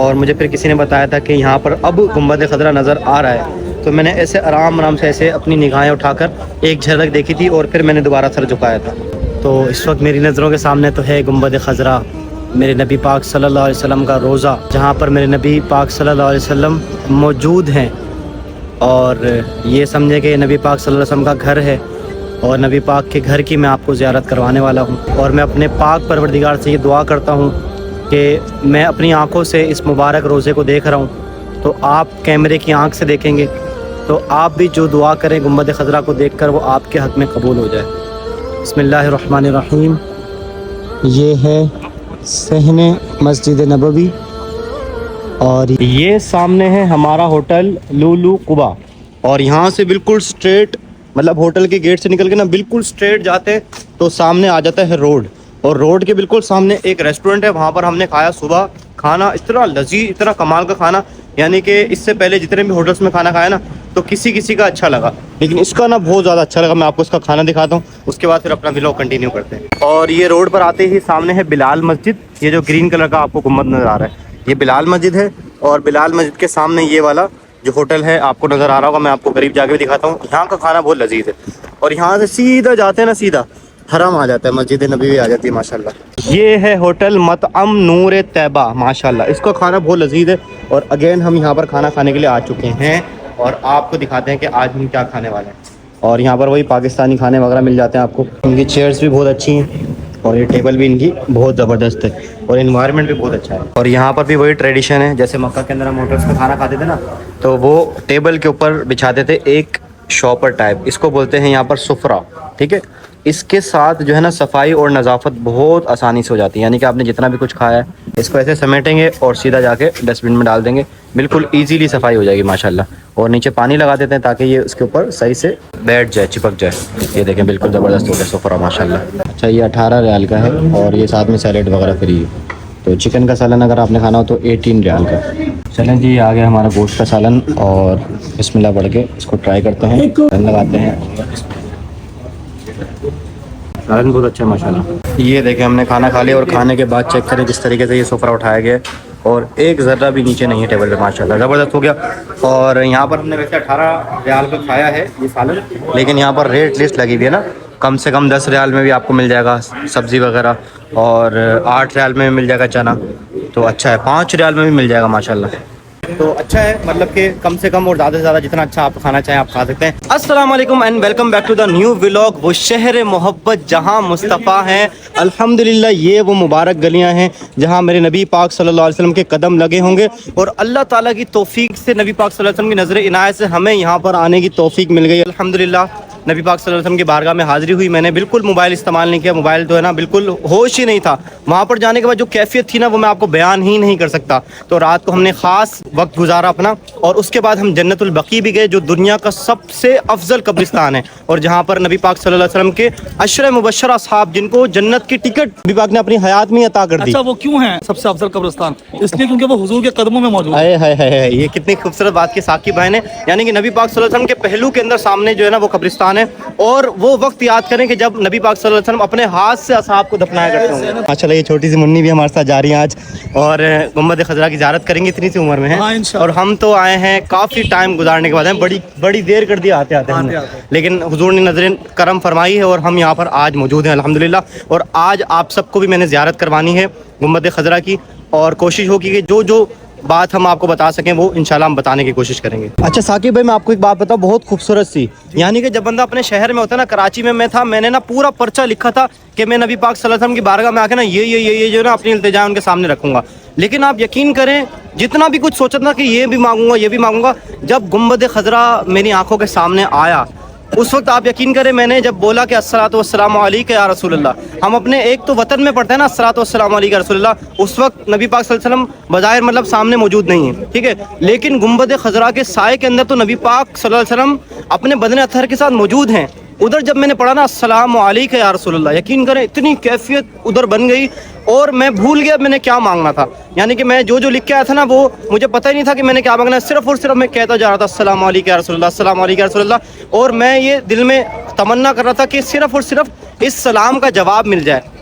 اور مجھے پھر کسی نے بتایا تھا کہ یہاں پر اب گنبد خضرا نظر آ رہا ہے، تو میں نے ایسے آرام سے ایسے اپنی نگاہیں اٹھا کر ایک جھلک دیکھی تھی اور پھر میں نے دوبارہ سر جھکایا تھا۔ تو اس وقت میری نظروں کے سامنے تو ہے گنبد خضرا، میرے نبی پاک صلی اللہ علیہ وسلم کا روضہ، جہاں پر میرے نبی پاک صلی اللہ علیہ وسلم موجود ہیں، اور یہ سمجھے کہ نبی پاک صلی اللہ علیہ وسلم کا گھر ہے، اور نبی پاک کے گھر کی میں آپ کو زیارت کروانے والا ہوں۔ اور میں اپنے پاک پروردگار سے یہ دعا کرتا ہوں کہ میں اپنی آنکھوں سے اس مبارک روزے کو دیکھ رہا ہوں، تو آپ کیمرے کی آنکھ سے دیکھیں گے، تو آپ بھی جو دعا کریں گنبد خضرا کو دیکھ کر وہ آپ کے حق میں قبول ہو جائے۔ بسم اللہ الرحمن الرحیم۔ یہ ہے صحن مسجد نبوی، اور یہ سامنے ہے ہمارا ہوٹل لولو قبا، اور یہاں سے بالکل سٹریٹ، مطلب ہوٹل کے گیٹ سے نکل کے نا بالکل سٹریٹ جاتے ہیں تو سامنے آ جاتا ہے روڈ، اور روڈ کے بالکل سامنے ایک ریسٹورنٹ ہے، وہاں پر ہم نے کھایا صبح کھانا، اتنا لذیذ، اتنا کمال کا کھانا، یعنی کہ اس سے پہلے جتنے بھی ہوٹلس میں کھانا کھایا نا تو کسی کا اچھا لگا، لیکن اس کا نا بہت زیادہ اچھا لگا۔ میں آپ کو اس کا کھانا دکھاتا ہوں، اس کے بعد پھر اپنا ولاگ کنٹینیو کرتے ہیں۔ اور یہ روڈ پر آتے ہی سامنے ہے بلال مسجد، یہ جو گرین کلر کا آپ کو گنبد نظر آ رہا ہے یہ بلال مسجد ہے، اور بلال مسجد کے سامنے یہ والا جو ہوٹل ہے آپ کو نظر آ رہا ہوگا، میں آپ کو قریب جا کے بھی دکھاتا ہوں۔ یہاں کا کھانا بہت لذیذ ہے، اور یہاں سے سیدھا جاتے ہیں نا، سیدھا حرم آ جاتا ہے، مسجد نبوی آ جاتی ہے ماشاءاللہ۔ یہ ہے ہوٹل مطعم نور طیبہ ماشاءاللہ، اس کا کھانا بہت لذیذ ہے، اور اگین ہم یہاں پر کھانا کھانے کے لیے آ چکے ہیں، اور آپ کو دکھاتے ہیں کہ آج ہم کیا کھانے والے ہیں۔ اور یہاں پر وہی پاکستانی کھانے وغیرہ مل جاتے ہیں آپ کو، ان کی چیئرز بھی بہت اچھی ہیں، اور یہ ٹیبل بھی ان کی بہت زبردست ہے، اور انوائرمنٹ بھی بہت اچھا ہے۔ اور یہاں پر بھی وہی ٹریڈیشن ہے، جیسے مکہ کے اندر ہم ہوٹلس میں کھانا کھاتے تھے نا، تو وہ ٹیبل کے اوپر بچھاتے تھے ایک شاپر ٹائپ، اس کو بولتے ہیں یہاں پر سفرہ، ٹھیک ہے۔ اس کے ساتھ جو ہے نا صفائی اور نظافت بہت آسانی سے ہو جاتی ہے، یعنی کہ آپ نے جتنا بھی کچھ کھایا ہے اس کو ایسے سمیٹیں گے اور سیدھا جا کے ڈسٹ بن میں ڈال دیں گے، بالکل ایزیلی صفائی ہو جائے گی ماشاءاللہ۔ اور نیچے پانی لگا دیتے ہیں تاکہ یہ اس کے اوپر صحیح سے بیٹھ جائے، چپک جائے۔ یہ دیکھیں بالکل زبردست ہو گیا سفرہ ماشاءاللہ۔ اچھا یہ 18 ریال کا ہے، اور یہ ساتھ میں سیلیڈ وغیرہ فری ہے، تو چکن کا سالن اگر آپ نے کھانا ہو تو 18 ریال کا۔ چلیں جی آ گیا ہمارا گوشت کا سالن، اور بسم اللہ پڑھ کے اس کو ٹرائی کرتے ہیں، لگاتے ہیں۔ سالن بہت اچھا ہے ماشاءاللہ۔ یہ دیکھیں ہم نے کھانا کھا لیا، اور کھانے کے بعد چیک کریں کس طریقے سے یہ سفرہ اٹھایا گیا ہے، اور ایک ذرہ بھی نیچے نہیں ہے ٹیبل پہ ماشاءاللہ، زبردست ہو گیا۔ اور یہاں پر ہم نے ویسے 18 ریال کا کھایا ہے یہ سالن، لیکن یہاں پر ریٹ لسٹ لگی ہوئی ہے نا، کم سے کم 10 ریال میں بھی آپ کو مل جائے گا سبزی وغیرہ، اور 8 ریال میں بھی مل جائے گا چنا، تو اچھا ہے، 5 ریال میں بھی مل جائے گا ماشاءاللہ، تو اچھا ہے، مطلب کہ کم سے کم اور زیادہ سے زیادہ جتنا اچھا آپ کھانا چاہیں آپ کھا سکتے ہیں۔ السلام علیکم and welcome back to the new vlog, وہ شہر محبت جہاں مصطفیٰ ہیں۔ الحمدللہ یہ وہ مبارک گلیاں ہیں جہاں میرے نبی پاک صلی اللہ علیہ وسلم کے قدم لگے ہوں گے، اور اللہ تعالیٰ کی توفیق سے نبی پاک صلی اللہ علیہ وسلم کی نظر عنایت سے ہمیں یہاں پر آنے کی توفیق مل گئی الحمدللہ۔ نبی پاک صلی اللہ علیہ وسلم کی بارگاہ میں حاضری ہوئی، میں نے بالکل موبائل استعمال نہیں کیا، موبائل جو ہے نا بالکل ہوش ہی نہیں تھا، وہاں پر جانے کے بعد جو کیفیت تھی نا وہ میں آپ کو بیان ہی نہیں کر سکتا۔ تو رات کو ہم نے خاص وقت گزارا اپنا، اور اس کے بعد ہم جنت البقیع بھی گئے، جو دنیا کا سب سے افضل قبرستان ہے، اور جہاں پر نبی پاک صلی اللہ علیہ وسلم کے عشرہ مبشرہ اصحاب جن کو جنت کی ٹکٹ نبی پاک نے اپنی حیات میں عطا کر دی۔ اچھا وہ کیوں ہیں سب سے افضل قبرستان؟ اس لیے کیونکہ وہ حضور کے قدموں میں موجود ہے۔ ہے یہ کتنی خوبصورت بات کی ثاقب بھائی نے، یعنی کہ نبی پاک صلی اللہ علیہ وسلم کے پہلو کے اندر سامنے جو ہے نا وہ قبرستان ہے، اور وہ وقت یاد کریں کہ جب نبی پاک صلی اللہ علیہ وسلم اپنے ہاتھ سے اصحاب کو دفنایا کرتے ہوں گے۔ ماشاءاللہ یہ چھوٹی سی منی بھی ہمارے ساتھ جا رہی ہیں آج، اور گنبد خضرا کی زیارت کریں گے، اتنی سی عمر میں ہیں، اور ہم تو آئے ہیں کافی ٹائم گزارنے کے بعد ہیں، بڑی دیر کر دی آتے ہم نے، لیکن حضور نے نظر کرم فرمائی ہے، اور ہم یہاں پر آج موجود ہیں الحمدللہ۔ اور آج آپ سب کو بھی میں نے زیارت کروانی ہے گنبد خضرا کی، اور کوشش ہوگی کہ جو بات ہم آپ کو بتا سکیں وہ انشاءاللہ ہم بتانے کی کوشش کریں گے۔ اچھا ثاقب بھائی میں آپ کو ایک بات بتاؤں بہت خوبصورت سی، یعنی کہ جب بندہ اپنے شہر میں ہوتا ہے نا، کراچی میں تھا، میں نے نا پورا پرچہ لکھا تھا کہ میں نبی پاک صلی اللہ علیہ وسلم کی بارگاہ میں آ کے نا یہ جو نا اپنی التجا ان کے سامنے رکھوں گا، لیکن آپ یقین کریں جتنا بھی کچھ سوچا تھا کہ یہ بھی مانگوں گا یہ بھی مانگوں گا، جب گنبد خضرا میری آنکھوں کے سامنے آیا اس وقت آپ یقین کریں میں نے جب بولا کہ الصلاۃ والسلام علیک یا رسول اللہ، ہم اپنے ایک تو وطن میں پڑھتے ہیں نا الصلاۃ والسلام علیک یا رسول اللہ، اس وقت نبی پاک صلی اللہ علیہ وسلم بظاہر مطلب سامنے موجود نہیں ہے، ٹھیک ہے، لیکن گنبد خضرا کے سائے کے اندر تو نبی پاک صلی اللہ علیہ وسلم اپنے بدن اطہر کے ساتھ موجود ہیں۔ ادھر جب میں نے پڑھا نا السلام علیک یا رسول اللہ، یقین کریں اتنی کیفیت ادھر بن گئی، اور میں بھول گیا میں نے کیا مانگنا تھا، یعنی کہ میں جو لکھ کے آیا تھا نا وہ مجھے پتہ ہی نہیں تھا کہ میں نے کیا مانگنا ہے، صرف اور صرف میں کہتا جا رہا تھا السلام علیکم یا رسول اللہ، السلام علیکم یا رسول اللہ، اور میں یہ دل میں تمنا کر رہا تھا کہ صرف اور صرف اس سلام کا جواب مل جائے،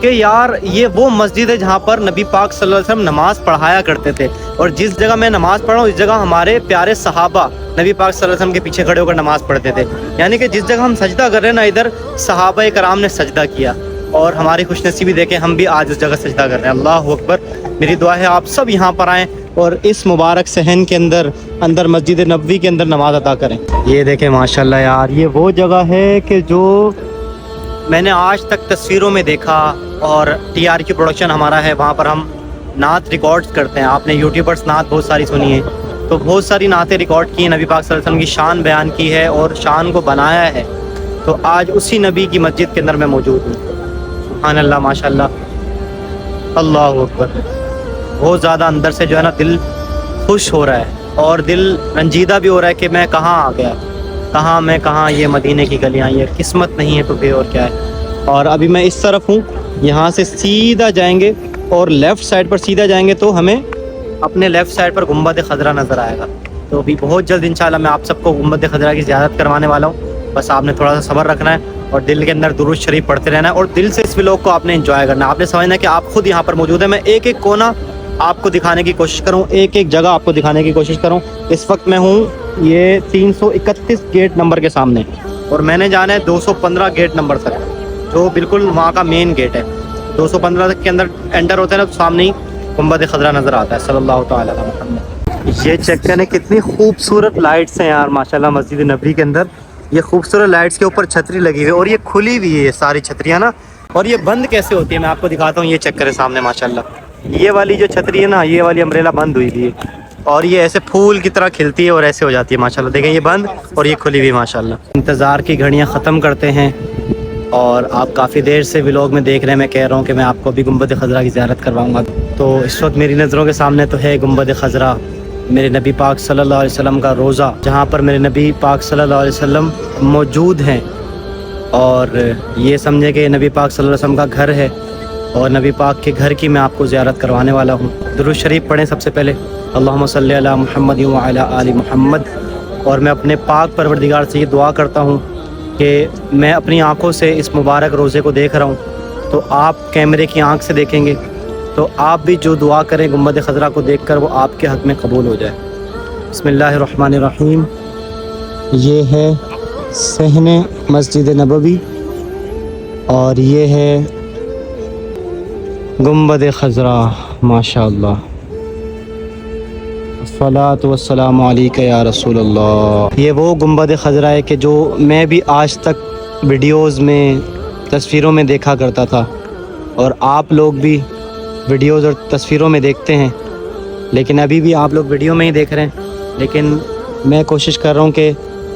کہ یار یہ وہ مسجد ہے جہاں پر نبی پاک صلی اللہ علیہ وسلم نماز پڑھایا کرتے تھے، اور جس جگہ میں نماز پڑھ رہا ہوں اس جگہ ہمارے پیارے صحابہ نبی پاک صلی اللہ علیہ وسلم کے پیچھے کھڑے ہو کر نماز پڑھتے تھے. یعنی کہ جس جگہ ہم سجدہ کر رہے ہیں نا، ادھر صحابہ کرام نے سجدہ کیا، اور ہماری خوش نصیبی دیکھیں ہم بھی آج اس جگہ سجدہ کر رہے ہیں. اللہ اکبر. میری دعا ہے آپ سب یہاں پر آئیں اور اس مبارک صحن کے اندر مسجد نبوی کے اندر نماز ادا کریں. یہ دیکھیں ماشاءاللہ یار، یہ وہ جگہ ہے کہ جو میں نے آج تک تصویروں میں دیکھا، اور ٹی آر کی پروڈکشن ہمارا ہے، وہاں پر ہم نعت ریکارڈز کرتے ہیں. آپ نے یوٹیوبرز نعت بہت ساری سنی ہے، تو بہت ساری نعتیں ریکارڈ کی ہیں، نبی پاک صلی اللہ علیہ وسلم کی شان بیان کی ہے اور شان کو بنایا ہے. تو آج اسی نبی کی مسجد کے اندر میں موجود ہوں. سبحان اللہ، ماشاءاللہ، اللہ اکبر. بہت زیادہ اندر سے جو ہے نا دل خوش ہو رہا ہے، اور دل رنجیدہ بھی ہو رہا ہے کہ میں کہاں آ گیا، کہاں یہ مدینے کی گلیاں، یہ قسمت نہیں ہے تو پھر اور کیا ہے. اور ابھی میں اس طرف ہوں، یہاں سے سیدھا جائیں گے اور لیفٹ سائڈ پر سیدھا جائیں گے تو ہمیں اپنے لیفٹ سائڈ پر گنبد خضرا نظر آئے گا. تو ابھی بہت جلد انشاءاللہ میں آپ سب کو گنبد خضرا کی زیارت کروانے والا ہوں. بس آپ نے تھوڑا سا صبر رکھنا ہے اور دل کے اندر درود شریف پڑھتے رہنا ہے، اور دل سے اس ولاگ کو آپ نے انجوائے کرنا ہے. آپ نے سمجھنا ہے کہ آپ خود یہاں پر موجود ہیں. میں ایک ایک کونا آپ کو دکھانے کی کوشش کروں، ایک ایک جگہ آپ کو دکھانے کی کوشش کروں. اس وقت میں ہوں یہ 331 گیٹ نمبر کے سامنے، اور میں نے جانا ہے 215 گیٹ نمبر تک، جو بالکل وہاں کا مین گیٹ ہے. 215 تک کے اندر انٹر ہوتے ہیں نا تو سامنے ہی گنبد خضرا نظر آتا ہے. صلی اللہ تعالی علیہ محمد. یہ چیک کریں کتنی خوبصورت لائٹس ہیں یار ماشاءاللہ مسجد نبوی کے اندر. یہ خوبصورت لائٹس کے اوپر چھتری لگی ہوئی ہے، اور یہ کھلی ہوئی ہے یہ ساری چھتریاں نا. اور یہ بند کیسے ہوتی ہے میں آپ کو دکھاتا ہوں. یہ چیک کریں سامنے ماشاءاللہ، یہ والی جو چھتری ہے نا، یہ والی امبریلا بند ہوئی ہوئی ہے، اور یہ ایسے پھول کی طرح کھلتی ہے اور ایسے ہو جاتی ہے ماشاءاللہ. دیکھیں یہ بند اور یہ کھلی ہوئی ماشاءاللہ. انتظار کی گھڑیاں ختم کرتے ہیں، اور آپ کافی دیر سے ولاگ میں دیکھ رہے ہیں. میں کہہ رہا ہوں کہ میں آپ کو بھی گنبد خضرا کی زیارت کرواؤں گا. تو اس وقت میری نظروں کے سامنے تو ہے گنبد خضرا، میرے نبی پاک صلی اللہ علیہ وسلم کا روضہ، جہاں پر میرے نبی پاک صلی اللہ علیہ وسلم موجود ہیں. اور یہ سمجھے کہ نبی پاک صلی اللہ علیہ وسلم کا گھر ہے، اور نبی پاک کے گھر کی میں آپ کو زیارت کروانے والا ہوں. درود شریف پڑھیں سب سے پہلے، اللہم صلی علی محمد وعلی آل محمد. اور میں اپنے پاک پروردگار سے یہ دعا کرتا ہوں کہ میں اپنی آنکھوں سے اس مبارک روزے کو دیکھ رہا ہوں، تو آپ کیمرے کی آنکھ سے دیکھیں گے، تو آپ بھی جو دعا کریں گنبد خضرا کو دیکھ کر وہ آپ کے حق میں قبول ہو جائے. بسم اللہ الرحمن الرحیم. یہ ہے صحن مسجد نبوی، اور یہ ہے گنبد خضرا ماشاءاللہ. الصلاۃ والسلام علیک یا رسول اللہ. یہ وہ گنبد خضرا ہے کہ جو میں بھی آج تک ویڈیوز میں تصویروں میں دیکھا کرتا تھا، اور آپ لوگ بھی ویڈیوز اور تصویروں میں دیکھتے ہیں، لیکن ابھی بھی آپ لوگ ویڈیو میں ہی دیکھ رہے ہیں. لیکن میں کوشش کر رہا ہوں کہ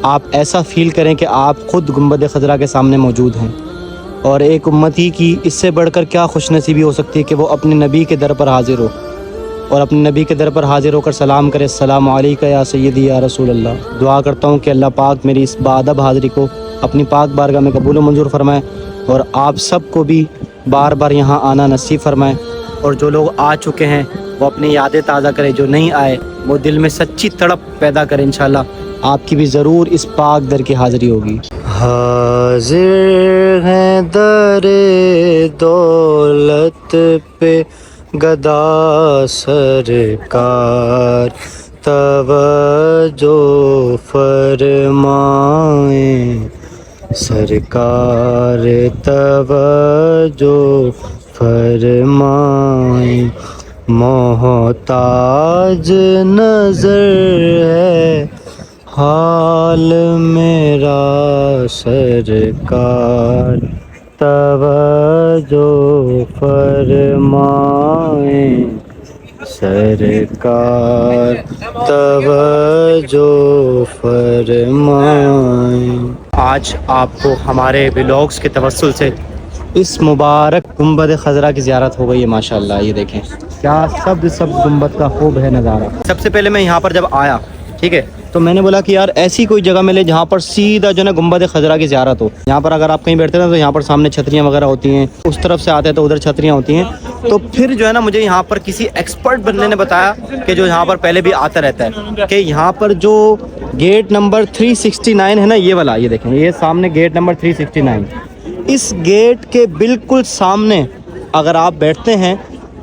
آپ ایسا فیل کریں کہ آپ خود گنبد خضرا کے سامنے موجود ہیں. اور ایک امتی کی اس سے بڑھ کر کیا خوش نصیبی ہو سکتی ہے کہ وہ اپنے نبی کے در پر حاضر ہو، اور اپنے نبی کے در پر حاضر ہو کر سلام کرے، السلام علیکم یا سیدی یا رسول اللہ. دعا کرتا ہوں کہ اللہ پاک میری اس باادب حاضری کو اپنی پاک بارگاہ میں قبول و منظور فرمائے، اور آپ سب کو بھی بار بار یہاں آنا نصیب فرمائے. اور جو لوگ آ چکے ہیں وہ اپنی یادیں تازہ کریں، جو نہیں آئے وہ دل میں سچی تڑپ پیدا کریں. انشاءاللہ آپ کی بھی ضرور اس پاک در کی حاضری ہوگی. حاضر ہیں در دولت پہ گدا سرکار، توجہ فرمائیں سرکار، توجہ فرمائیں. محتاج نظر ہے حال میرا سرکار، توجہ فرمائیں سرکار، توجہ فرمائیں. آج آپ کو ہمارے ولاگز کے توسل سے اس مبارک گنبد خضرا کی زیارت ہو گئی ہے ماشاءاللہ. یہ دیکھیں کیا سبز گنبد کا خوب ہے نظارہ. سب سے پہلے میں یہاں پر جب آیا، ٹھیک ہے، تو میں نے بولا کہ یار ایسی کوئی جگہ ملے جہاں پر سیدھا جو ہے نا گنبد خضرا کی زیارت ہو. یہاں پر اگر آپ کہیں بیٹھتے ہیں تو یہاں پر سامنے چھتریاں وغیرہ ہوتی ہیں، اس طرف سے آتے ہیں تو ادھر چھتریاں ہوتی ہیں. تو پھر جو ہے نا مجھے یہاں پر کسی ایکسپرٹ بندے نے بتایا کہ جو یہاں پر پہلے بھی آتا رہتا ہے، کہ یہاں پر جو گیٹ نمبر 369 ہے نا، یہ والا، یہ دیکھیں یہ سامنے گیٹ نمبر 369، اس گیٹ کے بالکل سامنے اگر آپ بیٹھتے ہیں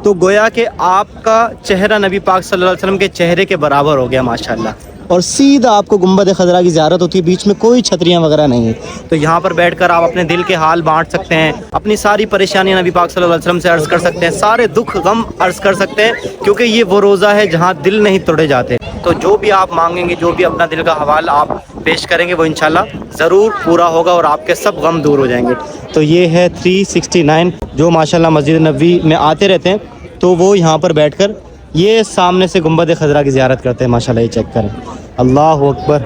تو گویا کہ آپ کا چہرہ نبی پاک صلی اللہ علیہ وسلم کے چہرے کے برابر ہو گیا ماشاءاللہ، اور سیدھا آپ کو گنبد خضرا کی زیارت ہوتی ہے، بیچ میں کوئی چھتریاں وغیرہ نہیں ہیں۔ تو یہاں پر بیٹھ کر آپ اپنے دل کے حال بانٹ سکتے ہیں، اپنی ساری پریشانیاں نبی پاک صلی اللہ علیہ وسلم سے عرض کر سکتے ہیں، سارے دکھ غم عرض کر سکتے ہیں، کیونکہ یہ وہ روزہ ہے جہاں دل نہیں توڑے جاتے۔ تو جو بھی آپ مانگیں گے، جو بھی اپنا دل کا حوال آپ پیش کریں گے، وہ انشاءاللہ ضرور پورا ہوگا اور آپ کے سب غم دور ہو جائیں گے۔ تو یہ ہے 369 جو ماشاءاللہ مسجد نبوی میں آتے رہتے ہیں، تو وہ یہاں پر بیٹھ کر یہ سامنے سے گنبد خضرا کی زیارت کرتے ہیں ماشاءاللہ۔ یہ چیک کریں، اللہ اکبر،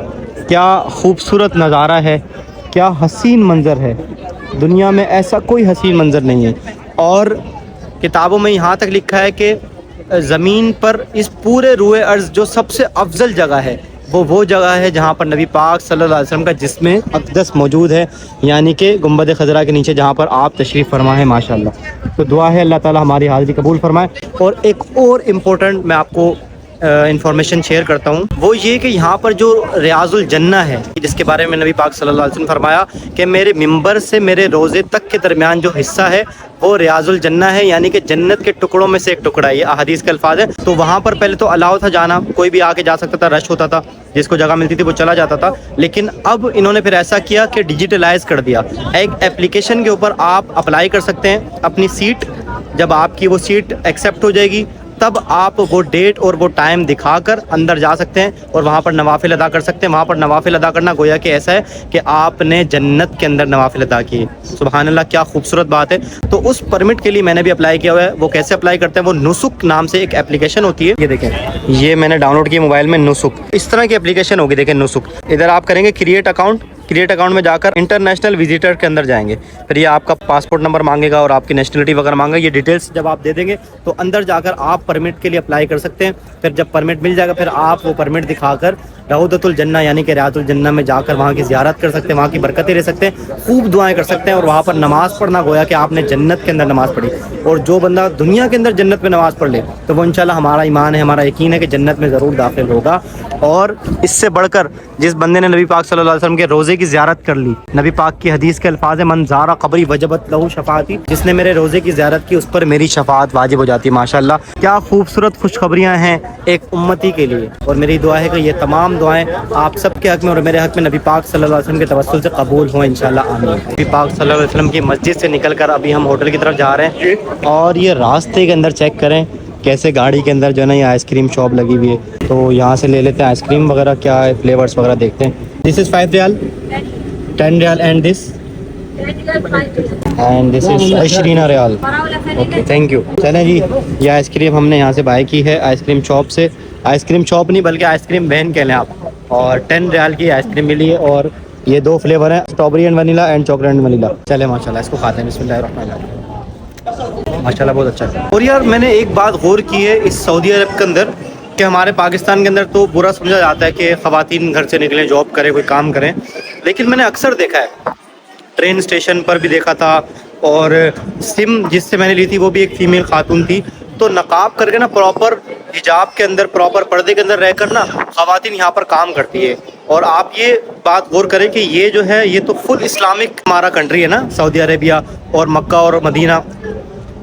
کیا خوبصورت نظارہ ہے، کیا حسین منظر ہے، دنیا میں ایسا کوئی حسین منظر نہیں ہے۔ اور کتابوں میں یہاں تک لکھا ہے کہ زمین پر اس پورے روئے ارض جو سب سے افضل جگہ ہے، وہ جگہ ہے جہاں پر نبی پاک صلی اللہ علیہ وسلم کا جسم اقدس موجود ہے، یعنی کہ گنبد خضرا کے نیچے جہاں پر آپ تشریف فرما ہے ماشاءاللہ۔ تو دعا ہے اللہ تعالی ہماری حاضری قبول فرمائے۔ اور ایک اور امپورٹنٹ میں آپ کو انفارمیشن شیئر کرتا ہوں، وہ یہ کہ یہاں پر جو ریاض الجنہ ہے، جس کے بارے میں نبی پاک صلی اللہ علیہ وسلم فرمایا کہ میرے ممبر سے میرے روزے تک کے درمیان جو حصہ ہے وہ ریاض الجنہ ہے، یعنی کہ جنت کے ٹکڑوں میں سے ایک ٹکڑا ہے، یہ احادیث کے الفاظ ہیں۔ تو وہاں پر پہلے تو الاؤ تھا جانا، کوئی بھی آ کے جا سکتا تھا، رش ہوتا تھا، جس کو جگہ ملتی تھی وہ چلا جاتا تھا، لیکن اب انہوں نے پھر ایسا کیا کہ ڈیجیٹلائز کر دیا۔ ایک اپلیکیشن کے اوپر آپ اپلائی کر سکتے ہیں اپنی سیٹ، جب آپ کی وہ سیٹ ایکسیپٹ ہو جائے گی تب آپ وہ ڈیٹ اور وہ ٹائم دکھا کر اندر جا سکتے ہیں اور وہاں پر نوافل ادا کر سکتے ہیں۔ وہاں پر نوافل ادا کرنا گویا کہ ایسا ہے کہ آپ نے جنت کے اندر نوافل ادا کیے۔ سبحان اللہ، کیا خوبصورت بات ہے۔ تو اس پرمٹ کے لیے میں نے بھی اپلائی کیا ہوا ہے۔ وہ کیسے اپلائی کرتے ہیں؟ وہ نسک نام سے ایک اپلیکیشن ہوتی ہے، یہ دیکھیں، یہ میں نے ڈاؤن لوڈ کی موبائل میں، نسک اس طرح کی اپلیکیشن ہوگی، دیکھیں نسک۔ ادھر آپ کریں گے کریٹ اکاؤنٹ، کریٹ اکاؤنٹ میں جا کر انٹرنیشنل وزیٹر کے اندر جائیں گے، پھر یہ آپ کا پاسپورٹ نمبر مانگے گا اور آپ کی نیشنلٹی وغیرہ مانگے گا۔ یہ ڈیٹیلز جب آپ دے دیں گے تو اندر جا کر آپ پرمٹ کے لیے اپلائی کر سکتے ہیں۔ پھر جب پرمٹ مل جائے گا پھر آپ وہ پرمٹ دکھا کر روضۃ الجنہ یعنی کہ ریاض الجنہ میں جا کر وہاں کی زیارت کر سکتے ہیں، وہاں کی برکتیں لے سکتے ہیں، خوب دعائیں کر سکتے ہیں، اور وہاں پر نماز پڑھنا گویا کہ آپ نے جنت کے اندر نماز پڑھی۔ اور جو بندہ دنیا کے اندر جنت میں نماز پڑھ لے تو وہ انشاءاللہ، ہمارا ایمان ہے، ہمارا یقین ہے کہ جنت میں ضرور داخل ہوگا۔ اور اس سے بڑھ کر جس بندے نے نبی پاک صلی اللہ علیہ وسلم کے روزے کی زیارت کر لی، نبی پاک کی حدیث کے الفاظ ہیں، من زارا قبری وجبت لہو شفاعتی، جس نے میرے روزے کی زیارت کی اس پر میری شفاعت واجب ہو جاتی ہے۔ ماشاءاللہ کیا خوبصورت خوشخبریاں ہیں ایک امتی کے لیے، اور میری دعا ہے کہ یہ تمام دعائیں آپ سب کے حق میں اور میرے حق میں نبی پاک صلی اللہ علیہ وسلم کے توسل سے قبول ہوں انشاءاللہ، آمین۔ نبی پاک صلی اللہ علیہ وسلم کی مسجد سے نکل کر ابھی ہم ہوٹل کی طرف جا رہے ہیں، اور یہ راستے کے اندر چیک کریں کیسے گاڑی کے اندر جو ہے نا یہ آئس کریم شاپ لگی ہوئی ہے، تو یہاں سے لے لیتے ہیں آئس کریم وغیرہ، کیا ہے فلیورز وغیرہ دیکھتے ہیں۔ This is 5 riyal, 10 riyal, and this is 20 riyal. Okay, thank you. چلیں جی، یہ آئس کریم ہم نے یہاں سے بائی کی ہے آئس کریم شاپ سے، آئس کریم شاپ نہیں بلکہ آئس کریم وین کہہ لیں آپ، اور 10 ریال کی آئس کریم ملی ہے، اور یہ 2 فلیور ہیں، strawberry and vanilla and chocolate and vanilla. چلیں ماشاءاللہ اس کو کھاتے ہیں، بسم اللہ الرحمن الرحیم۔ ماشاءاللہ بہت اچھا ہے۔ اور یار میں نے ایک بات غور کی ہے اس سعودی عرب کے اندر، کہ ہمارے پاکستان کے اندر تو برا سمجھا جاتا ہے کہ خواتین گھر سے نکلیں، جاب کریں، کوئی کام کریں، لیکن میں نے اکثر دیکھا ہے، ٹرین اسٹیشن پر بھی دیکھا تھا، اور سم جس سے میں نے لی تھی وہ بھی ایک فیمیل خاتون تھی، تو نقاب کر کے نا پراپر حجاب کے اندر، پراپر پردے کے اندر رہ کر نا خواتین یہاں پر کام کرتی ہے۔ اور آپ یہ بات غور کریں کہ یہ جو ہے یہ تو فل اسلامک ہمارا کنٹری ہے نا، سعودی عربیہ اور مکہ اور مدینہ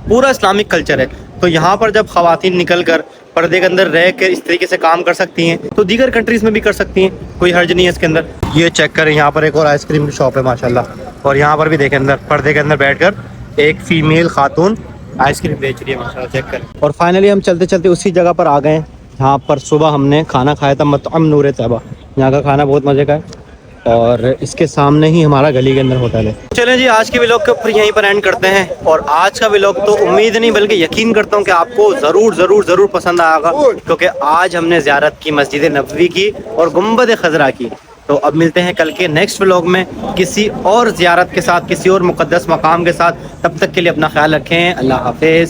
پورا اسلامک کلچر ہے، تو یہاں پر جب خواتین نکل کر پردے کے اندر رہ کے اس طریقے سے کام کر سکتی ہیں تو دیگر کنٹریز میں بھی کر سکتی ہیں، کوئی حرج نہیں ہے اس کے اندر۔ یہ چیک کریں، یہاں پر ایک اور آئس کریم کی شاپ ہے ماشاءاللہ، اور یہاں پر بھی دیکھیں اندر پردے کے اندر بیٹھ کر ایک فیمیل خاتون آئس کریم بیچ رہی ہے ماشاءاللہ، چیک کریں۔ اور فائنلی ہم چلتے چلتے اسی جگہ پر آ گئے ہیں جہاں پر صبح ہم نے کھانا کھایا تھا، مطعم نور طیبہ، یہاں کا کھانا بہت مزے کا ہے، اور اس کے سامنے ہی ہمارا گلی کے اندر ہوٹل ہے۔ چلیں جی، آج کے ولاگ کے اوپر یہیں پر اینڈ کرتے ہیں، اور آج کا ولاگ تو امید نہیں بلکہ یقین کرتا ہوں کہ آپ کو ضرور ضرور ضرور پسند آئے گا، کیونکہ آج ہم نے زیارت کی مسجد نبوی کی اور گنبد خضرا کی۔ تو اب ملتے ہیں کل کے نیکسٹ ولاگ میں کسی اور زیارت کے ساتھ، کسی اور مقدس مقام کے ساتھ، تب تک کے لیے اپنا خیال رکھیں، اللہ حافظ۔